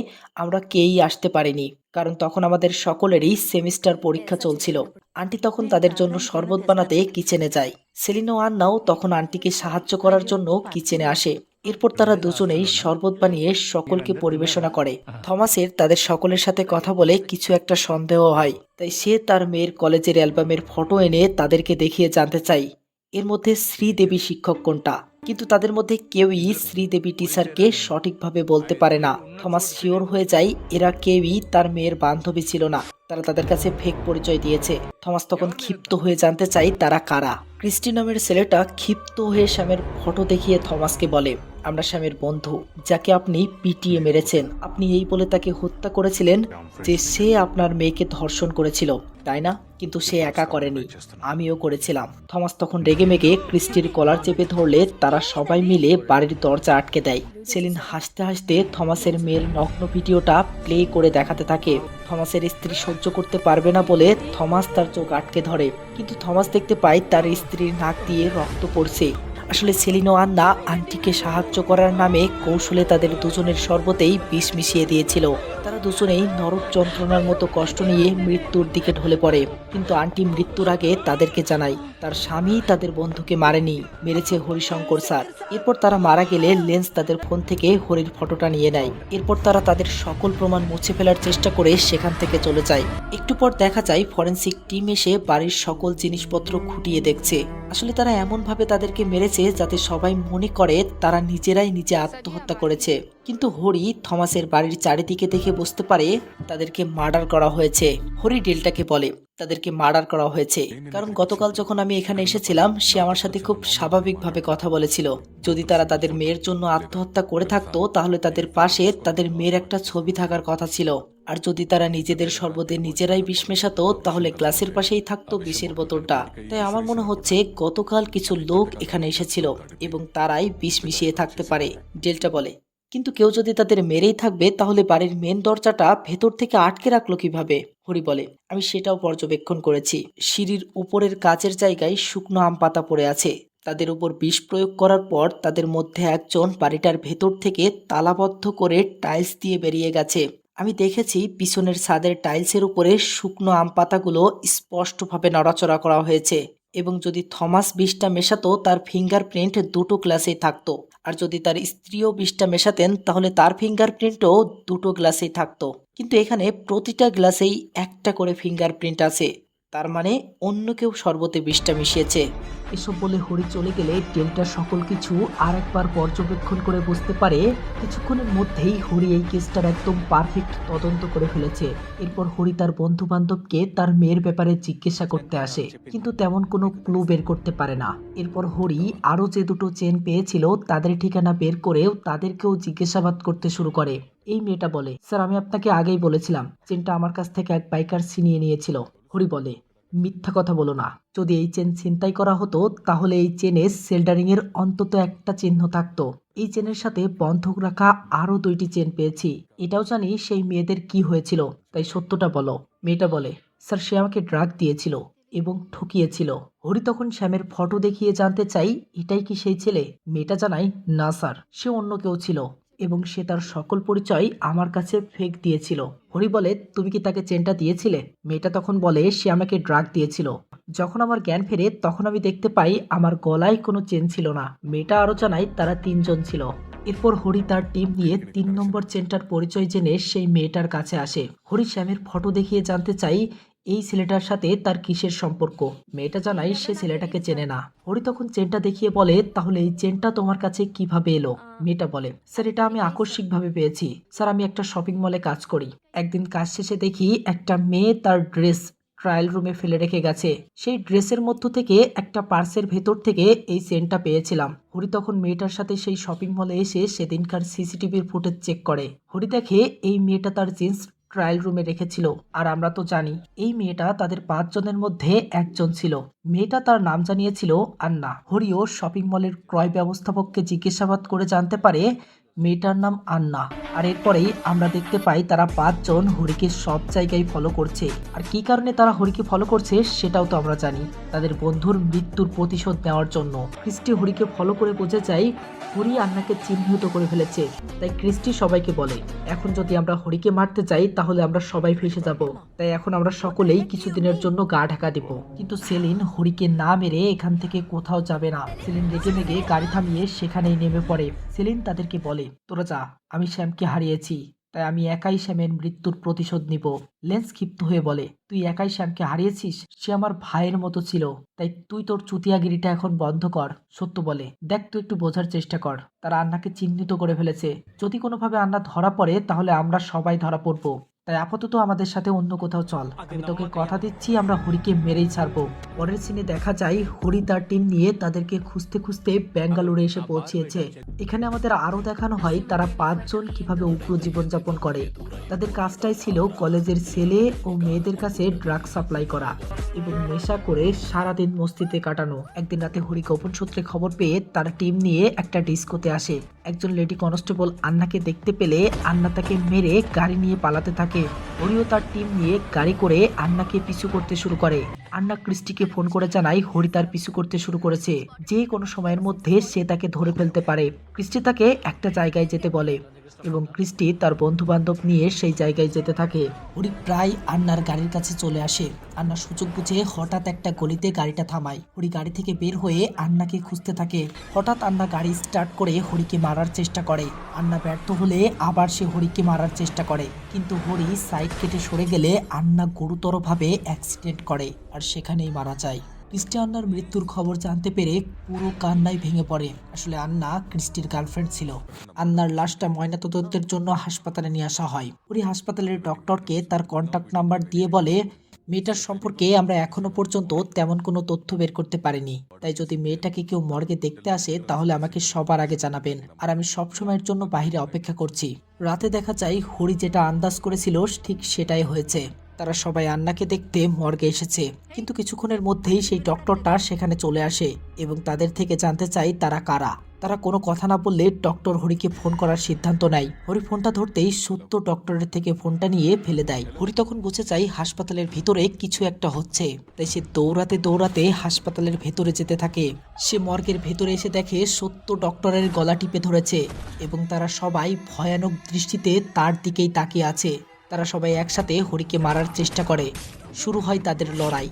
আমরা কেউই আসতে পারিনি, কারণ তখন আমাদের সকলেরই সেমিস্টার পরীক্ষা চলছিল। আন্টি তখন তাদের জন্য শরবত বানাতে কিচেনে যায়। সেলিন ও আন্নাও তখন আন্টিকে সাহায্য করার জন্য কিচেনে আসে। এরপর তারা দুজনেই শরবত বানিয়ে সকলকে পরিবেশনা করে। থমাসের তাদের সকলের সাথে কথা বলে কিছু একটা সন্দেহ হয়, তাই সে তার মেয়ের কলেজের অ্যালবামের ফটো এনে তাদেরকে দেখিয়ে জানতে চায় এর মধ্যে শ্রীদেবী শিক্ষক কোনটা। কিন্তু তাদের মধ্যে কেউই শ্রীদেবী টিচারকে সঠিকভাবে বলতে পারে না। থমাস শিওর হয়ে যায় এরা কেউই তার মেয়ের বান্ধবী ছিল না, তারা তাদের কাছে ফেক পরিচয় দিয়েছে। থমাস তখন ক্ষিপ্ত হয়ে জানতে চায় তারা কারা। ক্রিস্টি নামের ছেলেটা ক্ষিপ্ত হয়ে শ্যামের ফটো দেখিয়ে থমাসকে বলে, আমরা শ্যামের বন্ধু, যাকে আপনি পিটিয়ে মেরেছেন। আপনি এই বলে তাকে হত্যা করেছিলেন যে সে আপনার মেয়েকে ধর্ষণ করেছিল, তাই না? কিন্তু সে একা করেনি, আমিও করেছিলাম। থমাস তখন রেগেমেগে ক্রিস্টির কলার চেপে ধরলে তারা সবাই মিলে বাড়ির দরজা আটকে দেয়। সেলিন হাসতে হাসতে থমাসের মেয়ের নগ্ন ভিডিওটা প্লে করে দেখাতে থাকে। থমাসের স্ত্রী সহ্য করতে পারবে না বলে থমাস তার চোখ আটকে ধরে, কিন্তু থমাস দেখতে পায় তার স্ত্রীর নাক দিয়ে রক্ত পড়ছে। আসলে সেলিন ও আন্না আন্টিকে সাহায্য করার নামে কৌশলে তাদের দুজনের শরবতেই বিষ মিশিয়ে দিয়েছিল। তারা দুজনেই নরক যন্ত্রণার মতো কষ্ট নিয়ে মৃত্যুর দিকে ঢলে পড়ে, কিন্তু আন্টি মৃত্যুর আগে তাদেরকে জানায় তার স্বামী তাদের বন্ধুকে মারেনি, মেরেছে হরিশঙ্কর স্যার। এরপর তারা মারা গেলে লেন্স তাদের ফোন থেকে হরির ফটোটা নিয়ে নেয়। এরপর তারা তাদের সকল প্রমাণ মুছে ফেলার চেষ্টা করে সেখান থেকে চলে যায়। একটু পর দেখা যায় ফরেন্সিক টিম এসে বাড়ির সকল জিনিসপত্র খুঁটিয়ে দেখছে। আসলে তারা এমন ভাবে তাদেরকে মেরেছে যাতে সবাই মনে করে তারা নিজেরাই নিজে আত্মহত্যা করেছে। কিন্তু হরি থমাসের বাড়ির চারিদিকে দেখে বুঝতে পারে তাদেরকে মার্ডার করা হয়েছে। হরি ডেল্টাকে বলে তাদেরকে মার্ডার করা হয়েছে, কারণ গতকাল যখন আমি এখানে এসেছিলাম সে আমার সাথে খুব স্বাভাবিকভাবে কথা বলেছিল। যদি তারা তাদের মেয়ের জন্য আত্মহত্যা করে থাকতো তাহলে তাদের পাশে তাদের মেয়ের একটা ছবি থাকার কথা ছিল, আর যদি তারা নিজেদের শরবতে নিজেরাই বিষ মেশাতো তাহলে গ্লাসের পাশেই থাকতো বিষের বোতলটা। তাই আমার মনে হচ্ছে গতকাল কিছু লোক এখানে এসেছিল এবং তারাই বিষ মিশিয়ে থাকতে পারে, ডেল্টা বলে। কিন্তু কেউ যদি তাদের মেরেই থাকবে তাহলে বাড়ির মেন দরজাটা ভেতর থেকে আটকে রাখলো কিভাবে? হরি বলে, আমি সেটাও পর্যবেক্ষণ করেছি। সিঁড়ির উপরের কাচের জায়গায় শুকনো আম পাতা পড়ে আছে। তাদের উপর বিষ প্রয়োগ করার পর তাদের মধ্যে একজন বাড়িটার ভেতর থেকে তালাবদ্ধ করে টাইলস দিয়ে বেরিয়ে গেছে। আমি দেখেছি পিছনের ছাদের টাইলসের উপরে শুকনো আম পাতাগুলো স্পষ্টভাবে নড়াচড়া করা হয়েছে, এবং যদি থমাস বিষটা মেশাতো তার ফিঙ্গারপ্রিন্ট দুটো গ্লাসেই থাকতো, আর যদি তার স্ত্রীও বিষটা মেশাতেন তাহলে তার ফিঙ্গারপ্রিন্টও দুটো গ্লাসেই থাকতো। কিন্তু এখানে প্রতিটা গ্লাসেই একটা করে ফিঙ্গারপ্রিন্ট আছে, তার মানে অন্য কেউ শরবতে বিষটা মিশিয়েছে। এসব বলে হরি চলে গেলে ডেল্টা সকল কিছু আর একবার পর্যবেক্ষণ করে বুঝতে পারে কিছুক্ষণের মধ্যেই হরি এই কেসটার একদম পারফেক্ট তদন্ত করে ফেলেছে। এরপর হরি তার বন্ধু বান্ধবকে তার মেয়ের ব্যাপারে জিজ্ঞাসা করতে আসে, কিন্তু তেমন কোনো ক্লু বের করতে পারে না। এরপর হরি আরও যে দুটো চেন পেয়েছিল তাদের ঠিকানা বের করেও তাদেরকেও জিজ্ঞাসাবাদ করতে শুরু করে। এই মেয়েটা বলে, স্যার আমি আপনাকে আগেই বলেছিলাম চেনটা আমার কাছ থেকে এক বাইকার ছিনিয়ে নিয়েছিল। হরি বলে, মিথ্যা কথা বলো না, যদি এই চেন ছিনতাই করা হতো তাহলে এই চেনে সেল্ডারিং এর অন্তত একটা চিহ্ন থাকতো। এই চেনের সাথে বন্ধক রাখা আরো 2টি চেন পেয়েছি। এটাও জানি সেই মেয়েদের কি হয়েছিল, তাই সত্যটা বলো। মেয়েটা বলে, স্যার সে আমাকে ড্রাগ দিয়েছিল এবং ঠকিয়েছিল। হরি তখন শ্যামের ফটো দেখিয়ে জানতে চাই এটাই কি সেই ছেলে। মেয়েটা জানায়, না স্যার, সে অন্য কেউ ছিল এবং সে তার সকল পরিচয় আমার কাছে ফেক দিয়েছিল। হরি বলে, তুমি কি তাকে চেনটা দিয়েছিলে? মেয়েটা তখন বলে, সে আমাকে ড্রাগ দিয়েছিল। যখন আমার জ্ঞান ফেরে তখন আমি দেখতে পাই আমার গলায় কোনো চেন ছিল না। মেয়েটা আরো জানায় তারা 3 জন ছিল। এরপর হরি তার টিম নিয়ে 3 নম্বর চেনটার পরিচয় জেনে সেই মেয়েটার কাছে আসে। হরি শ্যামের ফটো দেখিয়ে জানতে চাই এই ছেলেটার সাথে তার কিসের সম্পর্ক। মেয়েটা জানায় সে ছেলেটাকে চেনে না। হরি তখন চেনটা দেখিয়ে বলে, তাহলে এই চেনটা তোমার কাছে কিভাবে এলো? মেয়েটা বলে, স্যার এটা আমি আকস্মিকভাবে পেয়েছি। স্যার আমি একটা শপিং মলে কাজ করি। একদিন কাজ শেষে দেখি একটা মেয়ে তার ড্রেস ট্রায়াল রুমে ফেলে রেখে গেছে। সেই ড্রেসের মধ্য থেকে একটা পার্সের ভেতর থেকে এই চেনটা পেয়েছিলাম। হরি তখন মেয়েটার সাথে সেই শপিং মলে এসে সেদিনকার সিসিটিভির ফুটেজ চেক করে। হরি দেখে এই মেয়েটা তার জিন্স ট্রায়াল রুমে রেখেছিল। আর আমরা তো জানি এই মেয়েটা তাদের 5 জনের মধ্যে একজন ছিল। মেয়েটা তার নাম জানিয়েছিল আন্না। হরিও শপিং মলের ক্রয় ব্যবস্থাপককে জিজ্ঞাসাবাদ করে জানতে পারে মেয়েটার নাম আন্না। আর এরপরেই আমরা দেখতে পাই তারা 5 জন হরিকে সব জায়গায় ফলো করছে। আর কি কারণে তারা হরিকে ফলো করছে সেটাও তো আমরা জানি, তাদের বন্ধুর মৃত্যুর প্রতিশোধ নেওয়ার জন্য। ক্রিস্টি হরিকে ফলো করে বুঝে যায় হরি আন্নাকে চিহ্নিত করে ফেলেছে। তাই ক্রিস্টি সবাইকে বলে, এখন যদি আমরা হরিকে মারতে যাই তাহলে আমরা সবাই ফেসে যাব। তাই এখন আমরা সকলেই কিছুদিনের জন্য গা ঢাকা দিব। কিন্তু সেলিন হরিকে না মেরে এখান থেকে কোথাও যাবে না। সেলিন রেগে মেগে গাড়ি থামিয়ে সেখানেই নেমে পড়ে। সেলিন তাদেরকে বলে, তোরা যা, আমি শ্যামকে হারিয়েছি, তাই আমি একাই শ্যামের মৃত্যুর প্রতিশোধ নিব। লেন্স ক্ষিপ্ত হয়ে বলে, তুই একাই শ্যামকে হারিয়েছিস? সে আমার ভাইয়ের মতো ছিল, তাই তুই তোর চুতিয়াগিরিটা এখন বন্ধ কর। সত্য বলে, দেখ তুই একটু বোঝার চেষ্টা কর, তারা আন্নাকে চিহ্নিত করে ফেলেছে। যদি কোনোভাবে আন্না ধরা পড়ে তাহলে আমরা সবাই ধরা পড়বো। তাই আপাতত আমাদের সাথে অন্য কোথাও চল। আমি তোকে কথা দিচ্ছি আমরা হরিকে মেরেই ছাড়বো। পরের সিনে দেখা যায় হরি তার টিম নিয়ে তাদেরকে খুঁজতে খুঁজতে ব্যাঙ্গালোরে এসে পৌঁছেছে। এখানে আমাদের আরো দেখানো হয় তারা 5 জন কিভাবে উগ্র জীবনযাপন করে। তাদের কাজটাই ছিল কলেজের ছেলে ও মেয়েদের কাছে ড্রাগ সাপ্লাই করা এবং নেশা করে সারাদিন মস্তিতে কাটানো। একদিন রাতে হরি গোপন সূত্রে খবর পেয়ে তার টিম নিয়ে একটা ডিস্কোতে আসে। একজন লেডি কনস্টেবল আন্নাকে দেখতে পেলে আন্না তাকে মেরে গাড়ি নিয়ে পালাতে থাকে। হরিও তার টিম নিয়ে গাড়ি করে আন্নাকে পিছু করতে শুরু করে। আন্না ক্রিস্টিকে ফোন করে জানায় হরি তার পিছু করতে শুরু করেছে, যে কোনো সময়ের মধ্যে সে তাকে ধরে ফেলতে পারে। ক্রিস্টি তাকে একটা জায়গায় যেতে বলে এবং ক্রিস্টি তার বন্ধু বান্ধব নিয়ে সেই জায়গায় যেতে থাকে। হরি প্রায় আন্নার গাড়ির কাছে চলে আসে। আন্না সুযোগ বুঝে হঠাৎ একটা গলিতে গাড়িটা থামায়। হরি গাড়ি থেকে বের হয়ে আন্নাকে খুঁজতে থাকে। হঠাৎ আন্না গাড়ি স্টার্ট করে হরিকে মারার চেষ্টা করে। আন্না ব্যর্থ হলে আবার সে হরিকে মারার চেষ্টা করে, কিন্তু হরি সাইড কেটে সরে গেলে আন্না গুরুতরভাবে অ্যাক্সিডেন্ট করে আর সেখানেই মারা যায়। ক্রিস্টি আন্নার মৃত্যুর খবর জানতে পেরে পুরো কান্নায় ভেঙে পড়ে। আসলে আন্না ক্রিস্টির গার্লফ্রেন্ড ছিল। আন্নার লাশটা ময়নাতদন্তের জন্য হাসপাতালে নিয়ে আসা হয়। ওই হাসপাতালের ডক্টরকে তার কন্ট্যাক্ট নাম্বার দিয়ে বলে, মেয়েটার সম্পর্কে আমরা এখনো পর্যন্ত তেমন কোনো তথ্য বের করতে পারিনি, তাই যদি মেয়েটাকে কেউ মর্গে দেখতে আসে তাহলে আমাকে সবার আগে জানাবেন। আর আমি সব সময়ের জন্য বাইরে অপেক্ষা করছি। রাতে দেখা যায় হরি যেটা আন্দাজ করেছিল ঠিক সেটাই হয়েছে। তারা সবাই আন্নাকে দেখতে মর্গে এসেছে, কিন্তু কিছুক্ষণের মধ্যেই সেই ডক্টরটা সেখানে চলে আসে এবং তাদের থেকে জানতে চাই তারা কারা। তারা কোনো কথা না বললে ডক্টর হরিকে ফোন করার সিদ্ধান্ত নেয়। হরি ফোনটা ধরতেই সত্য ডক্টরের থেকে ফোনটা নিয়ে ফেলে দেয়। হরি তখন বুঝে যায় হাসপাতালের ভিতরে কিছু একটা হচ্ছে, তাই সে দৌড়াতে দৌড়াতে হাসপাতালের ভেতরে যেতে থাকে। সে মর্গের ভেতরে এসে দেখে সত্য ডক্টরের গলা টিপে ধরেছে এবং তারা সবাই ভয়ানক দৃষ্টিতে তার দিকেই তাকিয়ে আছে। তারা সবাই একসাথে হরিকে মারার চেষ্টা করে। শুরু হয় তাদের লড়াই।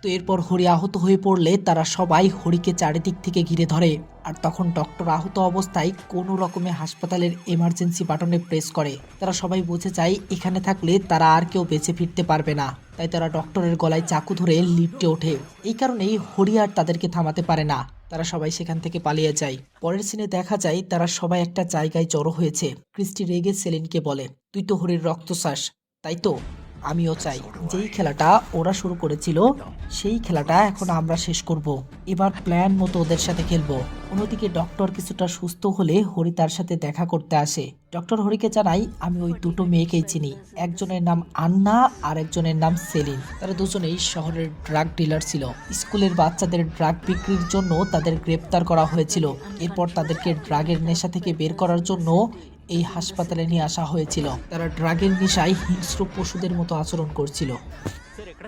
তো এরপর হরি আহত হয়ে পড়লে তারা সবাই হরিকে চারিদিক থেকে ঘিরে ধরে। আর তখন ডক্টর আহত অবস্থায় কোনো রকমে হাসপাতালের এমার্জেন্সি বাটনে প্রেস করে। তারা সবাই বুঝে যায় এখানে থাকলে তারা আর কেউ বেঁচে ফিরতে পারবে না, তাই তারা ডক্টরের গলায় চাকু ধরে লিফটে ওঠে। এই কারণেই হরি আর তাদেরকে থামাতে পারে না, তারা সবাই সেখান থেকে পালিয়ে যায়। পরের সিনে দেখা যায় তারা সবাই একটা জায়গায় জড়ো হয়েছে। ক্রিস্টি রেগে সেলিনকে বলে, তুই তো হরির রক্ত চাস, তাই তো? আমিও চাই। যেই খেলাটা ওরা শুরু করেছিল সেই খেলাটা এখন আমরা শেষ করব। এবার প্ল্যান মতো ওদের সাথে খেলবো। অন্যদিকে ডক্টর কিছুটা সুস্থ হলে হরি তার সাথে দেখা করতে আসে। ডক্টর হরিকে জানাই, আমি ওই দুটো মেয়েকেই চিনি, একজনের নাম আন্না আর একজনের নাম সেলিন। তারা দুজনেই শহরের ড্রাগ ডিলার ছিল। স্কুলের বাচ্চাদের ড্রাগ বিক্রির জন্য তাদের গ্রেপ্তার করা হয়েছিল। এরপর তাদেরকে ড্রাগের নেশা থেকে বের করার জন্য এই হাসপাতালে নিয়ে আসা হয়েছিল। তারা ড্রাগের নেশায় হিংস্র পশুদের মতো আচরণ করছিল।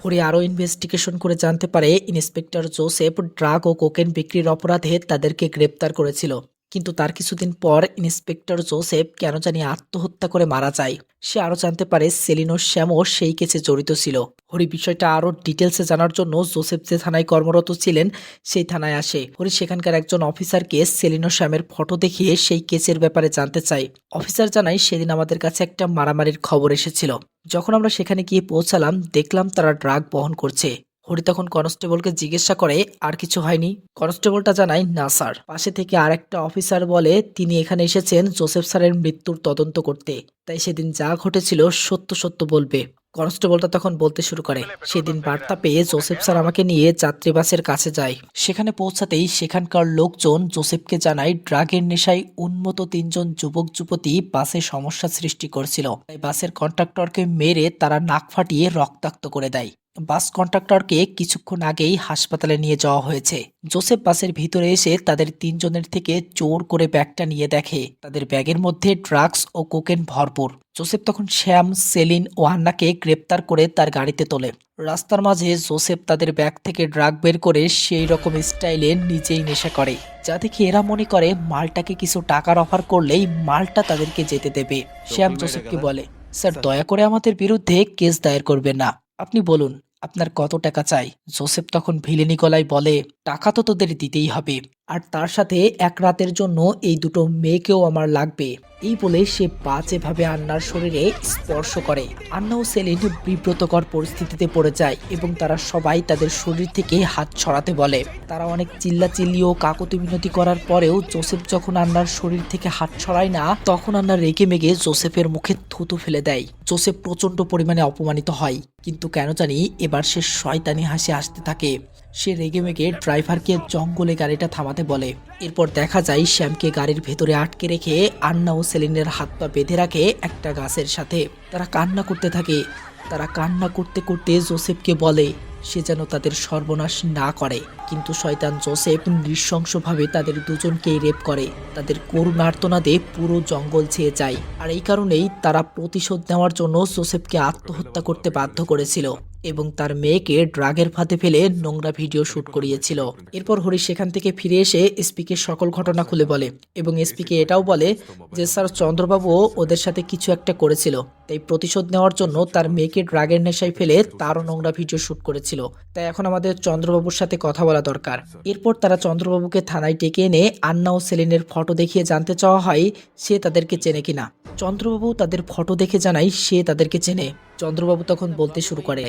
হরি আরও ইনভেস্টিগেশন করে জানতে পারে ইন্সপেক্টর জোসেফ ড্রাগ ও কোকেন বিক্রির অপরাধে তাদেরকে গ্রেপ্তার করেছিল। কিন্তু তার কিছুদিন পর ইন্সপেক্টর জোসেফ কেন জানি আত্মহত্যা করে মারা যায়। সে আরও জানতে পারে সেলিন ও শ্যামও সেই কেসে জড়িত ছিল। হরি বিষয়টা আরও ডিটেলসে জানার জন্য জোসেফ যে থানায় কর্মরত ছিলেন সেই থানায় আসে। হরি সেখানকার একজন অফিসারকে সেলিন ও শ্যামের ফটো দেখিয়ে সেই কেসের ব্যাপারে জানতে চায়। অফিসার জানায়, সেদিন আমাদের কাছে একটা মারামারির খবর এসেছিল। যখন আমরা সেখানে গিয়ে পৌঁছালাম দেখলাম তারা ড্রাগ বহন করছে। হরি তখন কনস্টেবলকে জিজ্ঞাসা করে, আর কিছু হয়নি? কনস্টেবলটা জানায়, না স্যার। পাশে থেকে আরেকটা অফিসার বলে, তিনি এখানে এসেছেন জোসেফ স্যারের মৃত্যুর তদন্ত করতে, তাই সেদিন যা ঘটেছিল সত্য সত্য বলবে। কনস্টেবলটা তখন বলতে শুরু করে, সেদিন বার্তা পেয়ে জোসেফ স্যার আমাকে নিয়ে যাত্রীবাসের কাছে যায়। সেখানে পৌঁছাতেই সেখানকার লোকজন জোসেফকে জানায় ড্রাগের নেশায় উন্মত্ত 3 জন যুবক যুবতী বাসে সমস্যা সৃষ্টি করছিল, তাই বাসের কন্ডাক্টরকে মেরে তারা নাক ফাটিয়ে রক্তাক্ত করে দেয়। বাস কন্ডাক্টরকে কিছুক্ষণ আগেই হাসপাতালে নিয়ে যাওয়া হয়েছে। জোসেফ বাসের ভিতরে এসে তাদের 3 জনের থেকে জোর করে ব্যাগটা নিয়ে দেখে তাদের ব্যাগের মধ্যে ড্রাগস ও কোকেন ভরপুর। জোসেফ তখন শ্যাম, সেলিন ও আন্নাকে গ্রেপ্তার করে তার গাড়িতে তোলে। রাস্তার মাঝে জোসেফ তাদের ব্যাগ থেকে ড্রাগ বের করে সেই রকম স্টাইলে নিজেই নেশা করে, যা দেখে এরা মনে করে মালটাকে কিছু টাকার অফার করলেই মালটা তাদেরকে যেতে দেবে। শ্যাম জোসেফকে বলে, স্যার দয়া করে আমাদের বিরুদ্ধে কেস দায়ের করবেন না, আপনি বলুন আপনার কত টাকা চাই? জোসেফ তখন ভিলেনি গলায় বলে, টাকা তো তোদের দিতেই হবে, আর তার সাথে এক রাতের জন্য এই দুটো মেয়েকেও আমার লাগবে। এই বলে সে বাজেভাবে আন্নার শরীরে স্পর্শ করে। আন্না ও সেলিন বিব্রতকর পরিস্থিতিতে পড়ে যায় এবং তারা সবাই তাদের শরীর থেকে হাত ছড়াতে বলে। তারা অনেক চিল্লাচিল্লি ও কাকুতি মিনতি করার পরেও জোসেফ যখন আন্নার শরীর থেকে হাত ছড়ায় না, তখন আন্না রেগে মেগে জোসেফের মুখে থুতু ফেলে দেয়। জোসেফ প্রচন্ড পরিমাণে অপমানিত হয়, কিন্তু কেন জানি এবার সে শয়তানি হাসি আসতে থাকে। সে রেগে মেগে ড্রাইভারকে জঙ্গলে গাড়িটা থামাতে বলে। এরপর দেখা যায় শ্যামকে গাড়ির ভেতরে আটকে রেখে আন্না ও সেলিনের হাত পা বেঁধে রাখে একটা গাছের সাথে। তারা কান্না করতে থাকে। তারা কান্না করতে করতে জোসেফকে বলে সে যেন তাদের সর্বনাশ না করে, কিন্তু শয়তান জোসেফ নৃশংসভাবে তাদের দুজনকেই রেপ করে। তাদের করুণ আর্তনাদে পুরো জঙ্গল ছেয়ে যায়। আর এই কারণেই তারা প্রতিশোধ নেওয়ার জন্য জোসেফকে আত্মহত্যা করতে বাধ্য করেছিল এবং তার মেয়েকে ড্রাগের ফাঁদে ফেলে নোংরা ভিডিও শুট করিয়েছিল। এরপর হরি সেখান থেকে ফিরে এসে এসপিকে সকল ঘটনা খুলে বলে এবং এসপিকে এটাও বলে যে স্যার চন্দ্রবাবুও ওদের সাথে কিছু একটা করেছিল, তাই প্রতিশোধ নেওয়ার জন্য তার মেয়েকে ড্রাগের নেশায় ফেলে তারও নোংরা ভিডিও শুট করেছিল। তাই এখন আমাদের চন্দ্রবাবুর সাথে কথা বলা দরকার। এরপর তারা চন্দ্রবাবুকে থানায় ডেকে এনে আন্না ও সেলিনের ফটো দেখিয়ে জানতে চাওয়া হয় সে তাদেরকে চেনে কিনা। চন্দ্রবাবু তাদের ফটো দেখে জানায় সে তাদেরকে চেনে। চন্দ্রবাবু তখন বলতে শুরু করে,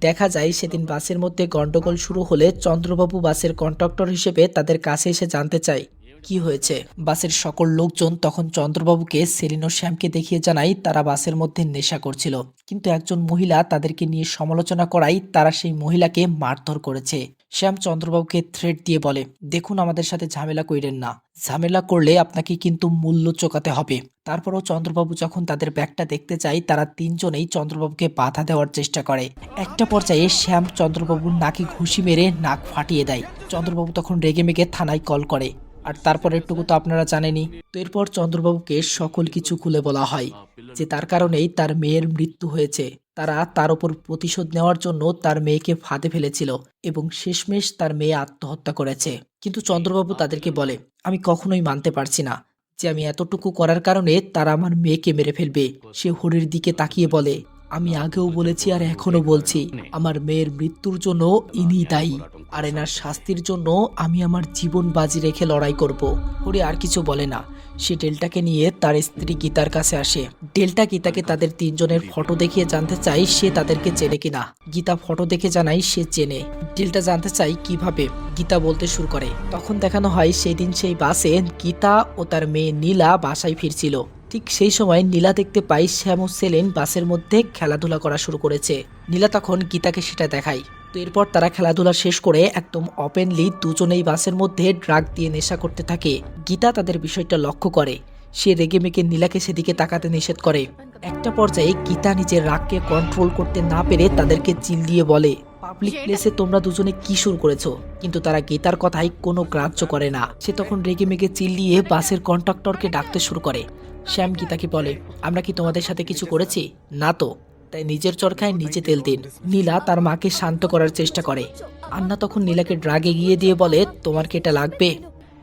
দেখা যায় সেদিন বাসের মধ্যে গন্ডগোল শুরু হলে চন্দ্রবাবু বাসের কন্ডাক্টর হিসেবে তাদের কাছে এসে জানতে চায় কি হয়েছে। বাসের সকল লোকজন তখন চন্দ্রবাবুকে সেলিন ও শ্যামকে দেখিয়ে জানায় তারা বাসের মধ্যে নেশা করছিল, কিন্তু একজন মহিলা তাদেরকে নিয়ে সমালোচনা করায় তারা সেই মহিলাকে মারধর করেছে। শ্যাম চন্দ্রবাবুকে থ্রেট দিয়ে বলে, দেখুন আমাদের সাথে ঝামেলা কইরেন না, ঝামেলা করলে আপনাকে কিন্তু মূল্য চোকাতে হবে। তারপরও চন্দ্রবাবু যখন তাদের ব্যাগটা দেখতে চায় তারা 3 জনেই চন্দ্রবাবুকে বাধা দেওয়ার চেষ্টা করে। একটা পর্যায়ে শ্যাম চন্দ্রবাবুর নাকে ঘুষি মেরে নাক ফাটিয়ে দেয়। চন্দ্রবাবু তখন রেগে মেগে থানায় কল করে। আর তারপর একটুকু তো আপনারা জানেনই। তো এরপর চন্দ্রবাবুকে সকল কিছু খুলে বলা হয় যে তার কারণেই তার মেয়ের মৃত্যু হয়েছে। তারা তার উপর প্রতিশোধ নেওয়ার জন্য তার মেয়েকে ফাঁদে ফেলেছিল এবং শেষমেশ তার মেয়ে আত্মহত্যা করেছে। কিন্তু চন্দ্রবাবু তাদেরকে বলে, আমি কখনোই মানতে পারছি না যে আমি এতটুকু করার কারণে তারা আমার মেয়েকে মেরে ফেলবে। সে হরির দিকে তাকিয়ে বলে, আমি আগেও বলেছি আর এখনো বলছি, আমার মেয়ের মৃত্যুর জন্য ইনি দায়ী, আর এনার শাস্তির জন্য আমি আমার জীবন বাজি রেখে লড়াই করব। হরি আর কিছু বলে না। সে ডেল্টাকে নিয়ে তার স্ত্রী গীতার কাছে আসে। ডেল্টা গীতাকে তাদের তিনজনের ফটো দেখিয়ে জানতে চাই সে তাদেরকে চেনে কিনা। গীতা ফটো দেখে জানায় সে চেনে। ডেল্টা জানতে চাই কিভাবে। গীতা বলতে শুরু করে। তখন দেখানো হয় সেদিন সেই বাসে গীতা ও তার মেয়ে নীলা বাসায় ফিরছিল। ঠিক সেই সময় নীলা দেখতে পাই শ্যাম ও সেলিন বাসের মধ্যে খেলাধুলা করা শুরু করেছে। নীলা তখন গীতাকে সেটা দেখায়। তো এরপর তারা খেলাধুলা শেষ করে একদম ওপেনলি দুজনেই বাসের মধ্যে ড্রাগ দিয়ে নেশা করতে থাকে। গীতা তাদের বিষয়টা লক্ষ্য করে। সে রেগে মেগে নীলাকে সেদিকে তাকাতে নিষেধ করে। একটা পর্যায়ে গীতা নিজের রাগকে কন্ট্রোল করতে না পেরে তাদেরকে চিল দিয়ে বলে, পাবলিক প্লেসে তোমরা দুজনে কি শুরু করেছো? কিন্তু তারা গীতার কথাই কোনো গ্রাহ্য করে না। সে তখন রেগে মেগে চিল্লিয়ে বাসের কন্ডাক্টরকে ডাকতে শুরু করে। শ্যাম গীতাকে বলে, আমরা কি তোমাদের সাথে কিছু করেছি? না তো, তাই নিজের চরকায় নিজে তেল দিন। নীলা তার মাকে শান্ত করার চেষ্টা করে। আন্না তখন নীলাকে ড্রাগ এগিয়ে দিয়ে বলে, তোমার কি এটা লাগবে?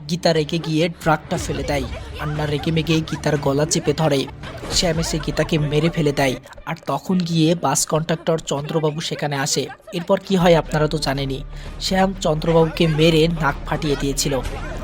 গীতা রেগে গিয়ে ড্রাগটা ফেলে দেয়। আন্না রেগে মেগে গীতার গলা চেপে ধরে। শ্যাম এসে গীতাকে মেরে ফেলে দেয়। আর তখন গিয়ে বাস কন্ডাক্টর চন্দ্রবাবু সেখানে আসে। এরপর কি হয় আপনারা তো জানেনই। শ্যাম চন্দ্রবাবুকে মেরে নাক ফাটিয়ে দিয়েছিল।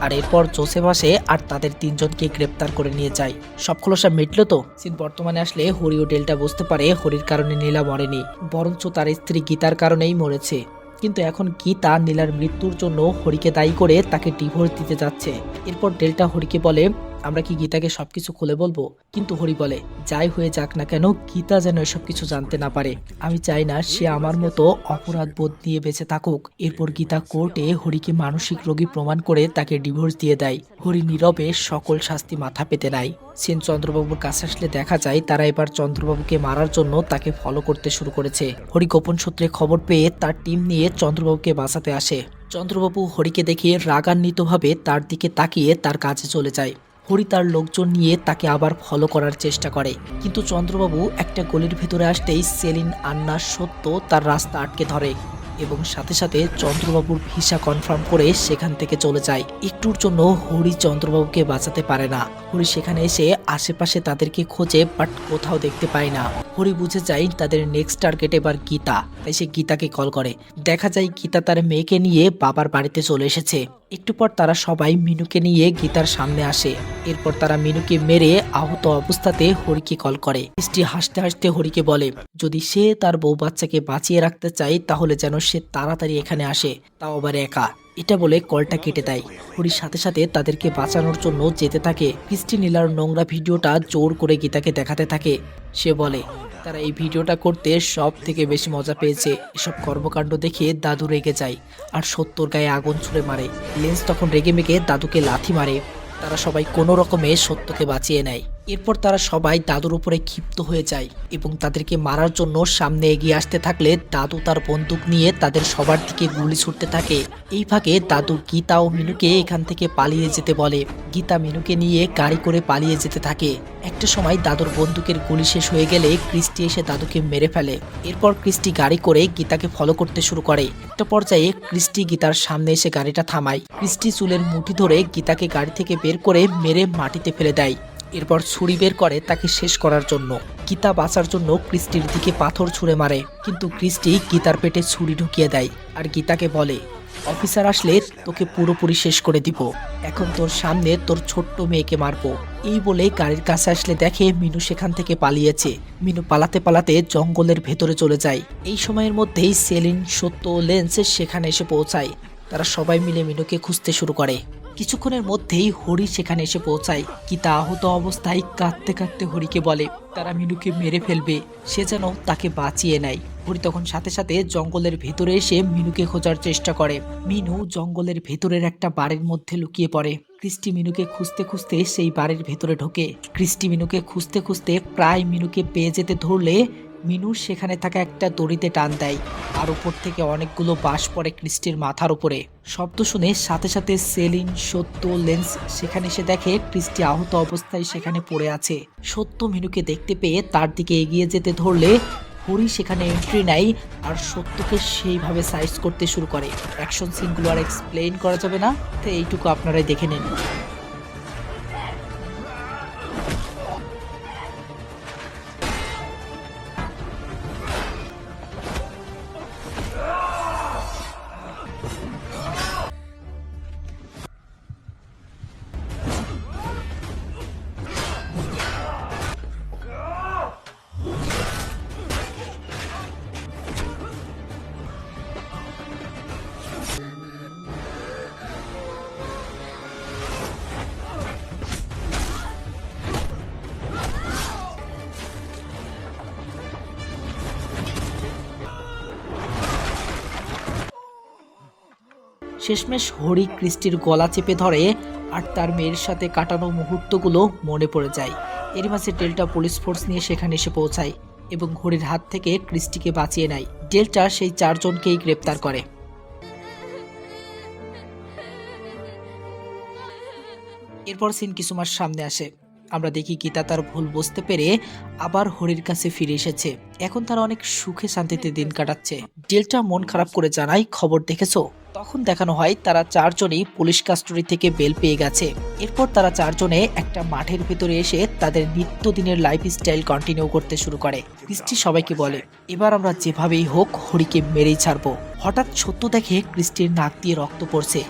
আর এরপর জোসেফ আসে আর তাদের তিনজনকে গ্রেপ্তার করে নিয়ে যায়। সব খোলসা মিটল তো। সিন বর্তমানে আসলে হরি ও ডেল্টা বুঝতে পারে হরির কারণে নীলা মরেনি, বরঞ্চ তার স্ত্রী গীতার কারণেই মরেছে। কিন্তু এখন গীতা নীলার মৃত্যুর জন্য হরিকে দায়ী করে তাকে ডিভোর্স দিতে যাচ্ছে। এরপর ডেল্টা হরিকে বলে, আমরা কি গীতাকে সবকিছু খুলে বলবো? কিন্তু হরি বলে, যাই হয়ে যাক না কেন গীতা যেন এসব কিছু জানতে না পারে। আমি চাই না সে আমার মতো অপরাধ বোধ নিয়ে বেঁচে থাকুক। এরপর গীতা কোর্টে হরিকে মানসিক রোগী প্রমাণ করে তাকে ডিভোর্স দিয়ে দেয়। হরি নীরবে সকল শাস্তি মাথা পেতে নেয়। সেন চন্দ্রবাবুর কাছে আসলে দেখা যায় তারা এবার চন্দ্রবাবুকে মারার জন্য তাকে ফলো করতে শুরু করেছে। হরি গোপন সূত্রে খবর পেয়ে তার টিম নিয়ে চন্দ্রবাবুকে বাঁচাতে আসে। চন্দ্রবাবু হরিকে দেখে রাগান্বিতভাবে তার দিকে তাকিয়ে তার কাছে চলে যায়। হরি তার লোকজন নিয়ে তাকে আবার ফলো করার চেষ্টা করে, কিন্তু চন্দ্রবাবু একটা গলির ভেতরে আসতেই সেলিন, আন্না, সত্য তার রাস্তা আটকে ধরে এবং সাথে সাথে চন্দ্রবাবুর ভিসা কনফার্ম করে সেখান থেকে চলে যায়। একটুর জন্য হরি চন্দ্রবাবুকে বাঁচাতে পারে না। হরি সেখানে এসে আশেপাশে তাদেরকে খোঁজে, বাট কোথাও দেখতে পায় না। হরি বুঝে যায় তাদের নেক্সট টার্গেট এবার গীতা, তাই সে গীতাকে কল করে। দেখা যায় গীতা তার মেয়েকে নিয়ে বাবার বাড়িতে চলে এসেছে। একটু পর তারা সবাই মিনুকে নিয়ে গীতার সামনে আসে। এরপর তারা মিনুকে মেরে আহত অবস্থাতে হরিকে কল করে। মিষ্টি হাসতে হাসতে হরিকে বলে, যদি সে তার বউ বাচ্চাকে বাঁচিয়ে রাখতে চায় তাহলে যেন সে তাড়াতাড়ি এখানে আসে, তাও আবার একা। এটা বলে কলটা কেটে দেয়। হরির সাথে সাথে তাদেরকে বাঁচানোর জন্য যেতে থাকে। ক্রিস্টি নীলার নোংরা ভিডিওটা জোর করে গীতাকে দেখাতে থাকে। সে বলে, তারা এই ভিডিওটা করতে সব থেকে বেশি মজা পেয়েছে। এসব কর্মকাণ্ড দেখে দাদু রেগে যায় আর সত্যর গায়ে আগুন ছুড়ে মারে। লেন্স তখন রেগে মেগে দাদুকে লাথি মারে। তারা সবাই কোনো রকমে সত্যকে বাঁচিয়ে নেয়। এরপর তারা সবাই দাদুর উপরে ক্ষিপ্ত হয়ে যায় এবং তাদেরকে মারার জন্য সামনে এগিয়ে আসতে থাকলে দাদু তার বন্দুক নিয়ে তাদের সবার দিকে গুলি ছুটতে থাকে। এই ফাঁকে দাদু গীতা ও মিনুকে এখান থেকে পালিয়ে যেতে বলে। গীতা মিনুকে নিয়ে গাড়ি করে পালিয়ে যেতে থাকে। একটা সময় দাদুর বন্দুকের গুলি শেষ হয়ে গেলে ক্রিস্টি এসে দাদুকে মেরে ফেলে। এরপর ক্রিস্টি গাড়ি করে গীতাকে ফলো করতে শুরু করে। একটা পর্যায়ে ক্রিস্টি গীতার সামনে এসে গাড়িটা থামায়। ক্রিস্টি চুলের মুঠি ধরে গীতাকে গাড়ি থেকে বের করে মেরে মাটিতে ফেলে দেয়। এরপর ছুরি বের করে তাকে শেষ করার জন্য। গীতা বাঁচার জন্য ক্রিস্টির দিকে পাথর ছুঁড়ে মারে, কিন্তু ক্রিস্টি গীতার পেটে ছুরি ঢুকিয়ে দেয় আর গীতাকে বলে, অফিসার আসলে তোকে পুরোপুরি শেষ করে দিব। এখন তোর সামনে তোর ছোট্ট মেয়েকে মারবো। এই বলে গাড়ির কাছে আসলে দেখে মিনু সেখান থেকে পালিয়েছে। মিনু পালাতে পালাতে জঙ্গলের ভেতরে চলে যায়। এই সময়ের মধ্যেই সেলিন, সত্য ও লেন্স সেখানে এসে পৌঁছায়। তারা সবাই মিলে মিনুকে খুঁজতে শুরু করে। কিছুক্ষণের মধ্যেই হরি সেখানে এসে পৌঁছায়। গীতা আহত অবস্থায় কাঁদতে কাঁদতে হরিকে বলে তারা মিনুকে মেরে ফেলবে, সে যেন তাকে বাঁচিয়ে নেয়। হরি তখন সাথে সাথে জঙ্গলের ভেতরে এসে মিনুকে খোঁজার চেষ্টা করে। মিনু জঙ্গলের ভেতরের একটা বাড়ির মধ্যে লুকিয়ে পড়ে। ক্রিস্টি মিনুকে খুঁজতে খুঁজতে সেই বাড়ির ভেতরে ঢোকে। ক্রিস্টি মিনুকে খুঁজতে খুঁজতে প্রায় মিনুকে পেয়ে যেতে ধরলে মিনু সেখানে থাকা একটা দড়িতে টান দেয় আর উপর থেকে অনেকগুলো বাঁশ পড়ে ক্রিস্টির মাথার উপরে। শব্দ শুনে সাথে সাথে সেলিন, সত্য, লেন্স সেখানে এসে দেখে ক্রিস্টি আহত অবস্থায় সেখানে পড়ে আছে। সত্য মিনুকে দেখতে পেয়ে তার দিকে এগিয়ে যেতে ধরলে হরি সেখানে এন্ট্রি নেয় আর সত্যকে সেইভাবে সাইজ করতে শুরু করে। অ্যাকশন সিনগুলো আর এক্সপ্লেইন করা যাবে না, তো এইটুকু আপনারাই দেখে নিন। শেষমেশ হরি ক্রিস্টির গলা চেপে ধরে আর তার মেয়ের সাথে কাটানো মুহূর্তগুলো মনে পড়ে যায়। এর মাঝে ডেল্টা পুলিশ ফোর্স নিয়ে সেখানে এসে পৌঁছায় এবং হরির হাত থেকে ক্রিস্টিকে বাঁচিয়ে নেয়। ডেল্টা সেই 4 জনকেই গ্রেপ্তার করে। এরপর সিন কিছু মাস সামনে আসে। আমরা দেখি গীতা তার ভুল বুঝতে পেরে আবার হরির কাছে ফিরে এসেছে। এখন তারা অনেক সুখে শান্তিতে দিন কাটাচ্ছে। ডেল্টা মন খারাপ করে জানায়, খবর দেখেছো? তখন দেখানো হয় তারা 4 জনই পুলিশ কাস্টডি থেকে বেল পেয়ে গেছে। এরপর তারা 4 জনে একটা মাঠের ভেতরে এসে তাদের নিত্যদিনের লাইফস্টাইল কন্টিনিউ করতে শুরু করে। ক্রিস্টি সবাইকে বলে, এবার আমরা যেভাবেই হোক হরিকে মেরেই ছাড়বো। হঠাৎ সত্য দেখে ক্রিস্টির নাক দিয়ে রক্ত পড়ছে।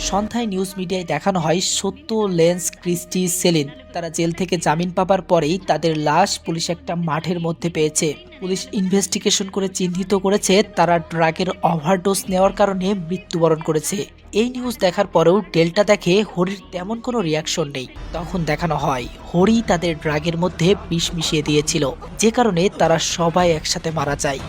সন্ধ্যায় নিউজ মিডিয়ায় দেখানো হয় সত্য, লেন্স, ক্রিস্টি, সেলিন তারা জেল থেকে জামিন পাবার পরেই তাদের লাশ পুলিশ একটা মাঠের মধ্যে পেয়েছে। পুলিশ ইনভেস্টিগেশন করে চিহ্নিত করেছে তারা ড্রাগের ওভারডোজ নেওয়ার কারণে মৃত্যুবরণ করেছে। এই নিউজ দেখার পরেও ডেল্টা দেখে হরির তেমন কোনো রিয়াকশন নেই। তখন দেখানো হয় হরি তাদের ড্রাগের মধ্যে বিষ মিশিয়ে দিয়েছিল, যে কারণে তারা সবাই একসাথে মারা যায়।